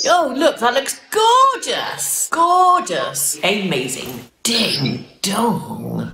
Oh, look, that looks gorgeous. Gorgeous. Amazing. Ding dong.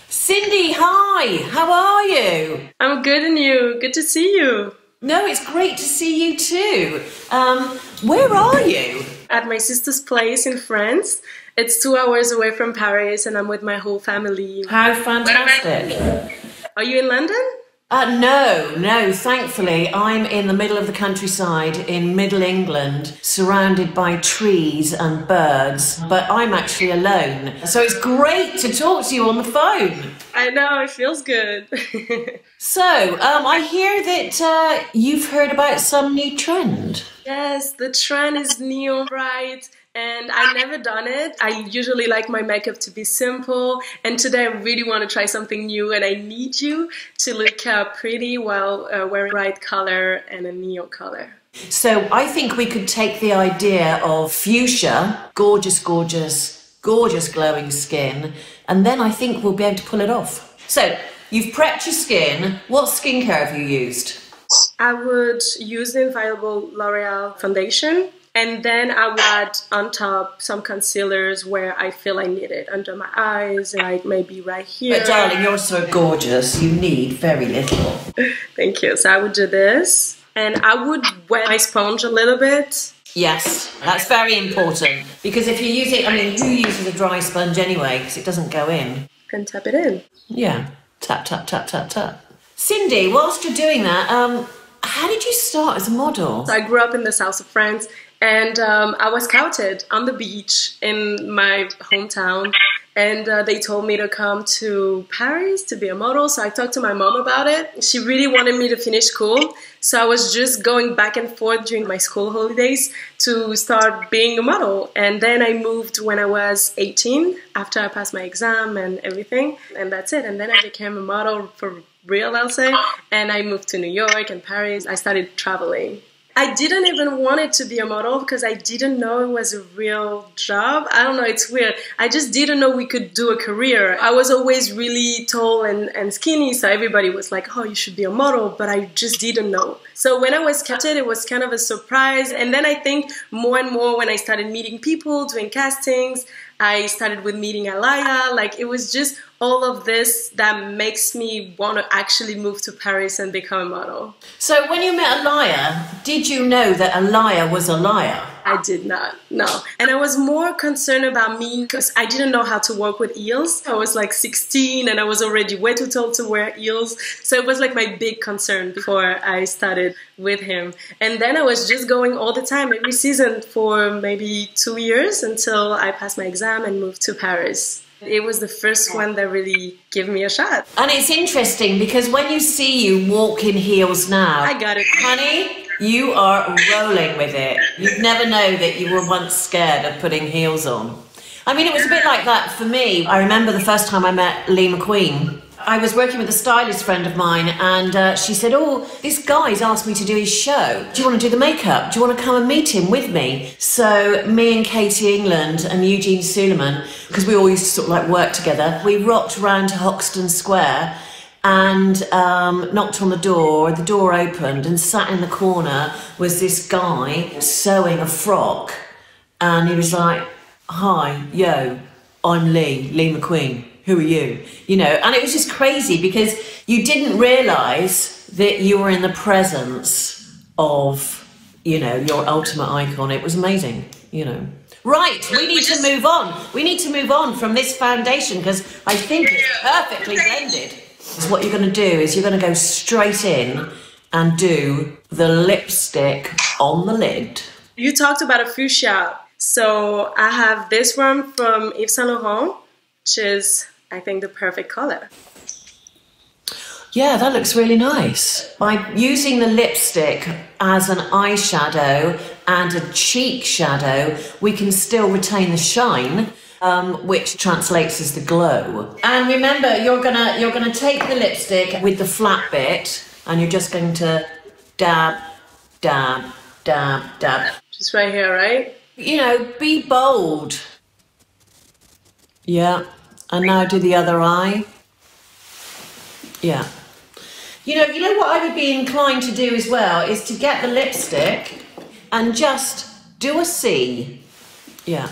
Cindy, hi. How are you? I'm good, and you? Good to see you. No, it's great to see you too. Where are you? At my sister's place in France. It's 2 hours away from Paris, and I'm with my whole family. How fantastic. Are you in London? No, thankfully I'm in the middle of the countryside in Middle England, surrounded by trees and birds, but I'm actually alone. So it's great to talk to you on the phone. I know, it feels good. So, I hear that you've heard about some new trend. Yes, the trend is neon bright. And I've never done it. I usually like my makeup to be simple. And today I really want to try something new. And I need you to look pretty while wearing bright color and a neon color. So I think we could take the idea of fuchsia, gorgeous, gorgeous, gorgeous glowing skin. And then I think we'll be able to pull it off. So you've prepped your skin. What skincare have you used? I would use the infallible L'Oreal foundation. And then I would add on top some concealers where I feel I need it. Under my eyes, like maybe right here. But darling, you're so gorgeous. You need very little. Thank you. So I would do this. And I would wet my sponge a little bit. Yes, that's very important. Because if you use it, I mean, who uses a dry sponge anyway? Because it doesn't go in. And tap it in. Yeah. Tap, tap, tap, tap, tap. Cindy, whilst you're doing that, how did you start as a model? So I grew up in the south of France. And I was scouted on the beach in my hometown, and they told me to come to Paris to be a model. So I talked to my mom about it. She really wanted me to finish school. So I was just going back and forth during my school holidays to start being a model. And then I moved when I was 18, after I passed my exam and everything. And that's it. And then I became a model for real, I'll say. And I moved to New York and Paris. I started traveling. I didn't even want it to be a model because I didn't know it was a real job. I don't know, it's weird. I just didn't know we could do a career. I was always really tall and skinny, so everybody was like, oh, you should be a model, but I just didn't know. So when I was scouted, it was kind of a surprise. And then I think more and more when I started meeting people, doing castings, I started with meeting Alaya. Like, it was just all of this that makes me want to actually move to Paris and become a model. So when you met Alaya, did you know that Alaya was a liar? I did not, no. And I was more concerned about me because I didn't know how to work with heels. I was like 16 and I was already way too tall to wear heels. So it was like my big concern before I started with him. And then I was just going all the time, every season for maybe 2 years until I passed my exam and moved to Paris. It was the first one that really gave me a shot. And it's interesting because when you see you walk in heels now, I got it. Honey, you are rolling with it. You'd never know that you were once scared of putting heels on. I mean, it was a bit like that for me. I remember the first time I met Lee McQueen. I was working with a stylist friend of mine and she said, oh, this guy's asked me to do his show. Do you want to do the makeup? Do you want to come and meet him with me? So me and Katie England and Eugene Suleiman, because we all used to sort of like work together, we rocked round to Hoxton Square and knocked on the door opened and sat in the corner was this guy sewing a frock and he was like, hi, yo, I'm Lee McQueen. Who are you? You know, and it was just crazy because you didn't realise that you were in the presence of, you know, your ultimate icon. It was amazing, you know. Right, we need to move on. We need to move on from this foundation because I think it's perfectly blended. So what you're going to do is you're going to go straight in and do the lipstick on the lid. You talked about a fuchsia. So I have this one from Yves Saint Laurent, which is, I think, the perfect color. Yeah, that looks really nice. By using the lipstick as an eyeshadow and a cheek shadow, we can still retain the shine, which translates as the glow. And remember, you're gonna take the lipstick with the flat bit, and you're just going to dab, dab, dab, dab. Just right here, right? You know, be bold. Yeah. And now do the other eye. Yeah. You know what I would be inclined to do as well is to get the lipstick and just do a C. Yeah.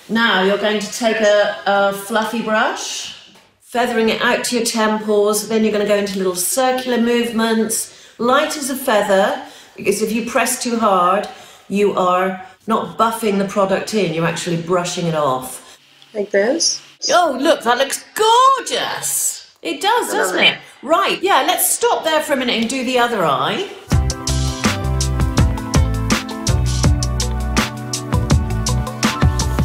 Now you're going to take a fluffy brush, feathering it out to your temples. Then you're going to go into little circular movements, light as a feather, because if you press too hard, you are not buffing the product in, you're actually brushing it off. Like this? Oh, look, that looks gorgeous. It does, doesn't it? Right, yeah, let's stop there for a minute and do the other eye.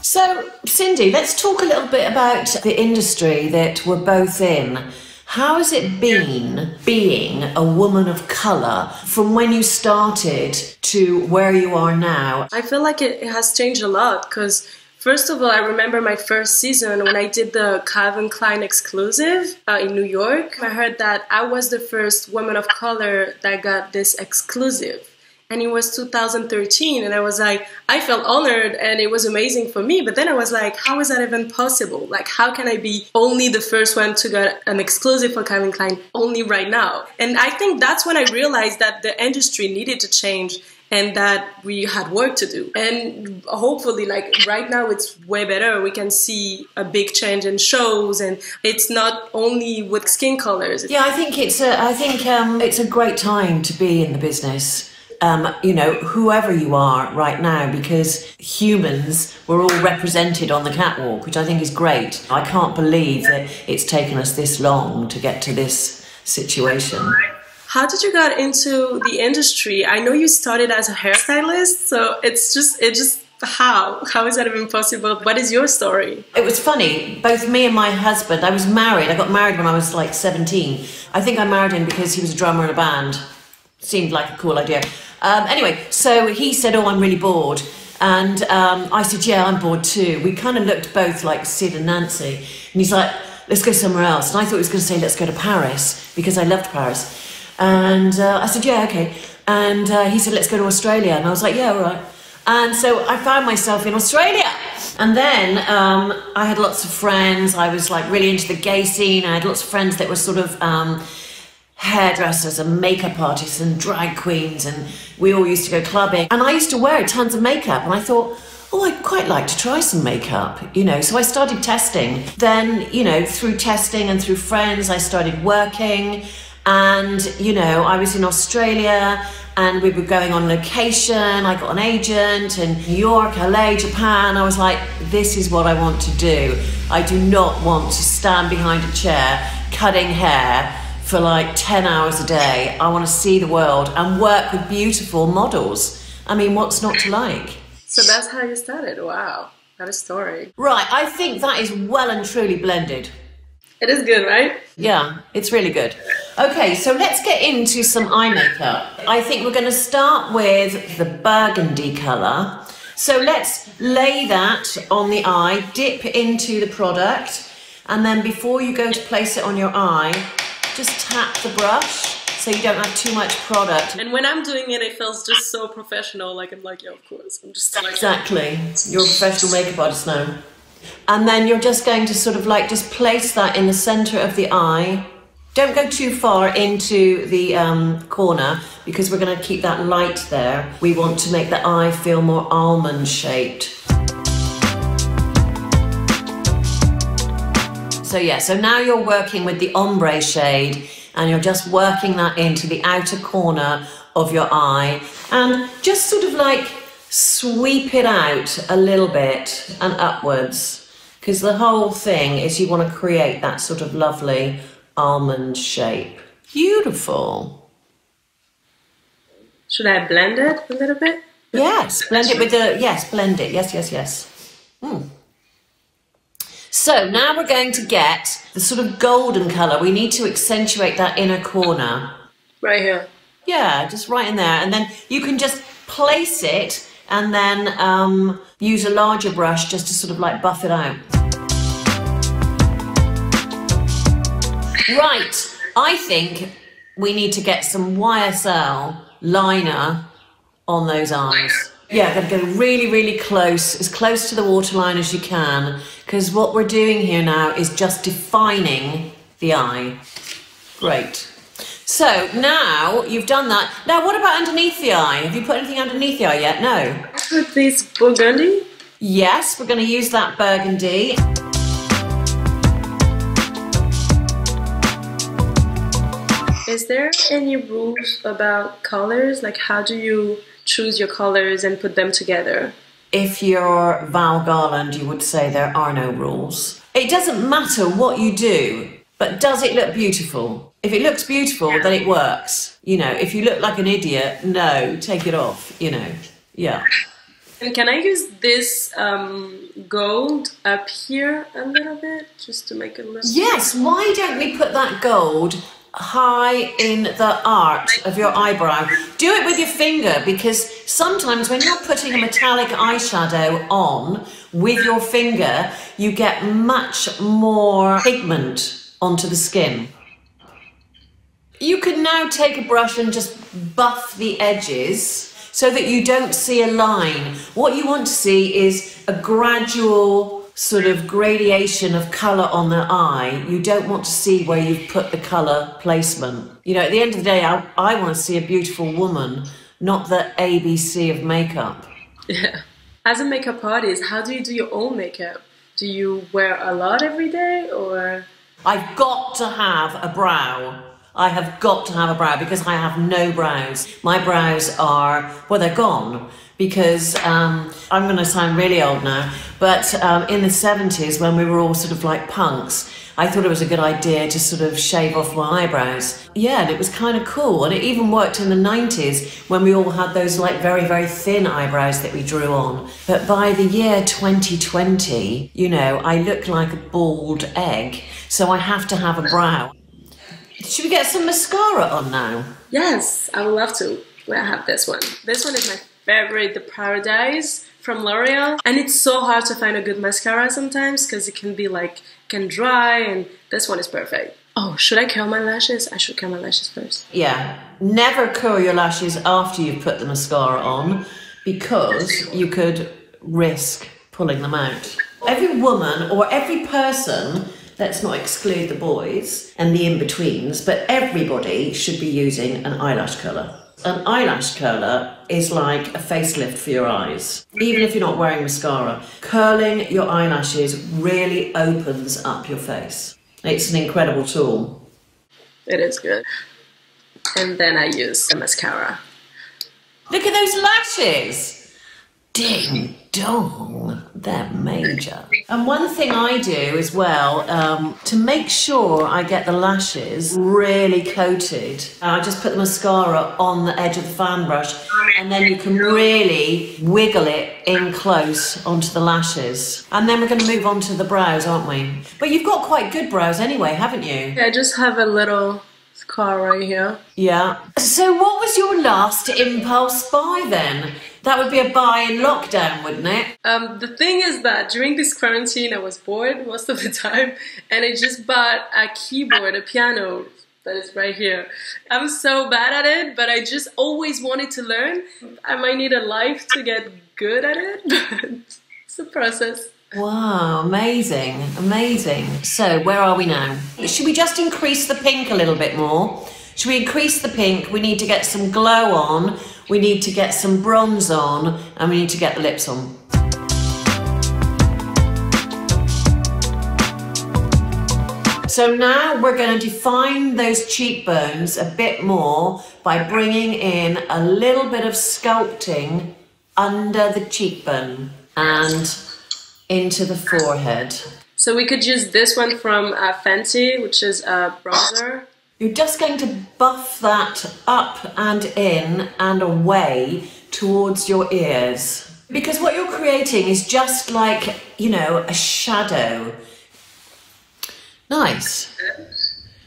So, Cindy, let's talk a little bit about the industry that we're both in. How has it been being a woman of colour from when you started to where you are now? I feel like it has changed a lot because, first of all, I remember my first season when I did the Calvin Klein exclusive in New York. I heard that I was the first woman of color that got this exclusive. And it was 2013, and I was like, I felt honored, and it was amazing for me. But then I was like, how is that even possible? Like, how can I be only the first one to get an exclusive for Calvin Klein only right now? And I think that's when I realized that the industry needed to change and that we had work to do. And hopefully, like, right now it's way better. We can see a big change in shows, and it's not only with skin colors. Yeah, I think it's a great time to be in the business. You know, whoever you are right now, because humans were all represented on the catwalk, which I think is great. I can't believe that it's taken us this long to get to this situation. How did you get into the industry? I know you started as a hairstylist, so how is that even possible? What is your story? It was funny, both me and my husband, I got married when I was like 17. I think I married him because he was a drummer in a band. Seemed like a cool idea. Anyway, so he said, oh, I'm really bored. And I said, yeah, I'm bored too. We kind of looked both like Sid and Nancy. And he's like, let's go somewhere else. And I thought he was going to say, let's go to Paris, because I loved Paris. And I said, yeah, okay. And he said, let's go to Australia. And I was like, yeah, all right. And so I found myself in Australia. And then I had lots of friends. I was like really into the gay scene. I had lots of friends that were sort of hairdressers and makeup artists and drag queens, and we all used to go clubbing. And I used to wear tons of makeup, and I thought, oh, I'd quite like to try some makeup, you know. So I started testing. Then, you know, through testing and through friends, I started working. And, you know, I was in Australia and we were going on location. I got an agent in New York, LA, Japan. I was like, this is what I want to do. I do not want to stand behind a chair cutting hair for like 10 hours a day. I want to see the world and work with beautiful models. I mean, what's not to like? So that's how you started. Wow, what a story. Right, I think that is well and truly blended. It is good, right? Yeah, it's really good. Okay, so let's get into some eye makeup. I think we're going to start with the burgundy colour. So let's lay that on the eye, dip into the product, and then before you go to place it on your eye, just tap the brush so you don't have too much product. And when I'm doing it, it feels just so professional. Like, I'm like, yeah, of course. I'm just like... Exactly. You're a professional makeup artist now. And then you're just going to sort of like just place that in the centre of the eye. Don't go too far into the corner, because we're going to keep that light there. We want to make the eye feel more almond shaped. So yeah, so now you're working with the ombre shade, and you're just working that into the outer corner of your eye, and just sort of like sweep it out a little bit and upwards, because the whole thing is you want to create that sort of lovely almond shape. Beautiful. Should I blend it a little bit? Yes, blend it with the, yes, blend it, yes. So now we're going to get the sort of golden colour. We need to accentuate that inner corner. Right here. Yeah, just right in there. And then you can just place it and then use a larger brush just to sort of like buff it out. Right, I think we need to get some YSL liner on those eyes. Yeah, got to go really, really close to the waterline as you can, because what we're doing here now is just defining the eye. Great. So now you've done that. Now what about underneath the eye? Have you put anything underneath the eye yet? No. Put this burgundy? Yes, we're going to use that burgundy. Is there any rules about colors? Like how do you choose your colors and put them together? If you're Val Garland, you would say there are no rules. It doesn't matter what you do, but does it look beautiful? If it looks beautiful, then it works. You know, if you look like an idiot, no, take it off, you know, yeah. And can I use this gold up here a little bit, just to make it look... Yes, why don't we put that gold high in the arch of your eyebrow? Do it with your finger, because sometimes when you're putting a metallic eyeshadow on with your finger, you get much more pigment onto the skin. You can now take a brush and just buff the edges so that you don't see a line. What you want to see is a gradual sort of gradation of colour on the eye. You don't want to see where you've put the colour placement. You know, at the end of the day, I want to see a beautiful woman, not the ABC of makeup. Yeah. As a makeup artist, how do you do your own makeup? Do you wear a lot every day, or...? I've got to have a brow. I have got to have a brow because I have no brows. My brows are, well, they're gone. Because I'm going to sound really old now, but in the 70s when we were all sort of like punks, I thought it was a good idea to sort of shave off my eyebrows. Yeah, and it was kind of cool. And it even worked in the 90s when we all had those like very, very thin eyebrows that we drew on. But by the year 2020, you know, I look like a bald egg, so I have to have a brow. Should we get some mascara on now? Yes, I would love to. I have this one. This one is my favorite, the Paradise from L'Oreal. And it's so hard to find a good mascara sometimes because it can be like, can dry, and this one is perfect. Oh, should I curl my lashes? I should curl my lashes first. Yeah, never curl your lashes after you've put the mascara on because you could risk pulling them out. Every woman or every person, let's not exclude the boys and the in-betweens, but everybody should be using an eyelash curler. An eyelash curler is like a facelift for your eyes, even if you're not wearing mascara. Curling your eyelashes really opens up your face. It's an incredible tool. It is good. And then I use the mascara. Look at those lashes! Ding dong, they're major. And one thing I do as well, to make sure I get the lashes really coated, I just put the mascara on the edge of the fan brush, and then you can really wiggle it in close onto the lashes. And then we're going to move on to the brows, aren't we? But you've got quite good brows anyway, haven't you? Yeah, I just have a little scar right here. Yeah. So what was your last impulse buy then? That would be a buy in lockdown, wouldn't it? The thing is that during this quarantine, I was bored most of the time, and I just bought a keyboard, a piano that is right here. I'm so bad at it, but I just always wanted to learn. I might need a life to get good at it, but it's a process. Wow, amazing, amazing. So where are we now? Should we just increase the pink a little bit more? Should we increase the pink? We need to get some glow on, we need to get some bronze on, and we need to get the lips on. So now we're going to define those cheekbones a bit more by bringing in a little bit of sculpting under the cheekbone and into the forehead. So we could use this one from Fenty, which is a bronzer. You're just going to buff that up and in and away towards your ears. Because what you're creating is just like, you know, a shadow. Nice.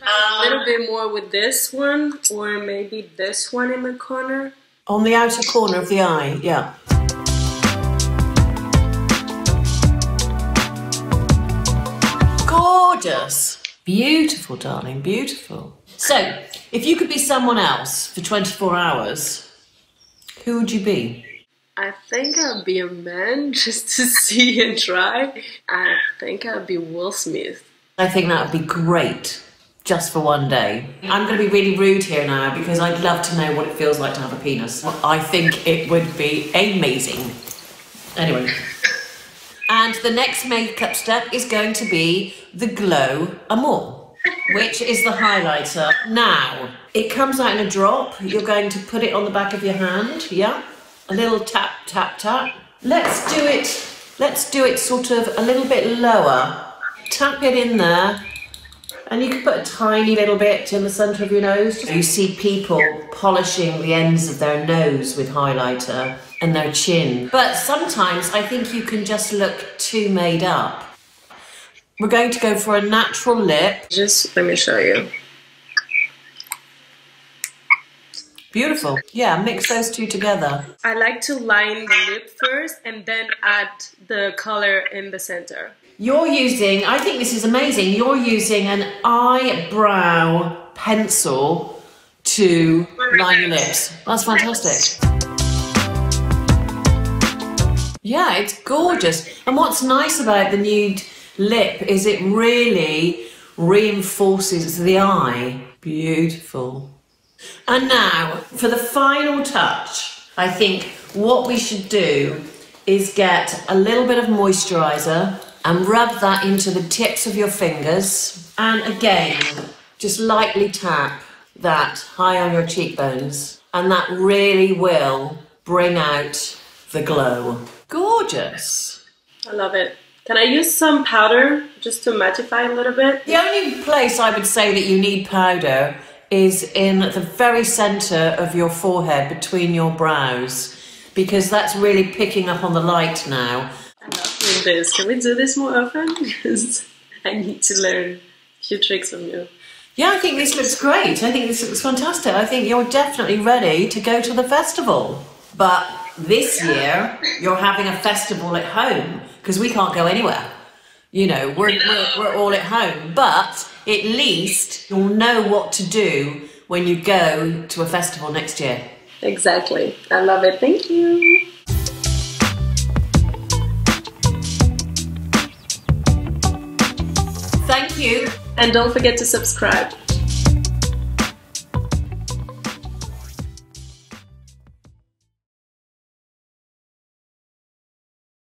A little bit more with this one, or maybe this one in the corner. On the outer corner of the eye, yeah. Gorgeous. Beautiful, darling, beautiful. So, if you could be someone else for 24 hours, who would you be? I think I'll be a man just to see and try. I think I'll be Will Smith. I think that would be great, just for one day. I'm going to be really rude here now because I'd love to know what it feels like to have a penis. I think it would be amazing. Anyway. And the next makeup step is going to be the Glow Amour, which is the highlighter. Now, it comes out in a drop. You're going to put it on the back of your hand, yeah? A little tap, tap, tap. Let's do it sort of a little bit lower. Tap it in there. And you can put a tiny little bit in the centre of your nose. You see people polishing the ends of their nose with highlighter and their chin. But sometimes I think you can just look too made up. We're going to go for a natural lip. Just let me show you. Beautiful. Yeah, mix those two together. I like to line the lip first and then add the color in the center. You're using, I think this is amazing, you're using an eyebrow pencil to line your lips. That's fantastic. Yeah, it's gorgeous. And what's nice about the nude lip is it really reinforces the eye. Beautiful. And now, for the final touch, I think what we should do is get a little bit of moisturiser and rub that into the tips of your fingers. And again, just lightly tap that high on your cheekbones. And that really will bring out the glow. Gorgeous. I love it. Can I use some powder just to mattify a little bit? The only place I would say that you need powder is in the very centre of your forehead, between your brows, because that's really picking up on the light now. I love doing this. Can we do this more often? Because I need to learn a few tricks from you. Yeah, I think this looks great. I think this looks fantastic. I think you're definitely ready to go to the festival. But this year, you're having a festival at home, because we can't go anywhere. You know, we're all at home. But at least you'll know what to do when you go to a festival next year. Exactly. I love it. Thank you. Thank you. And don't forget to subscribe.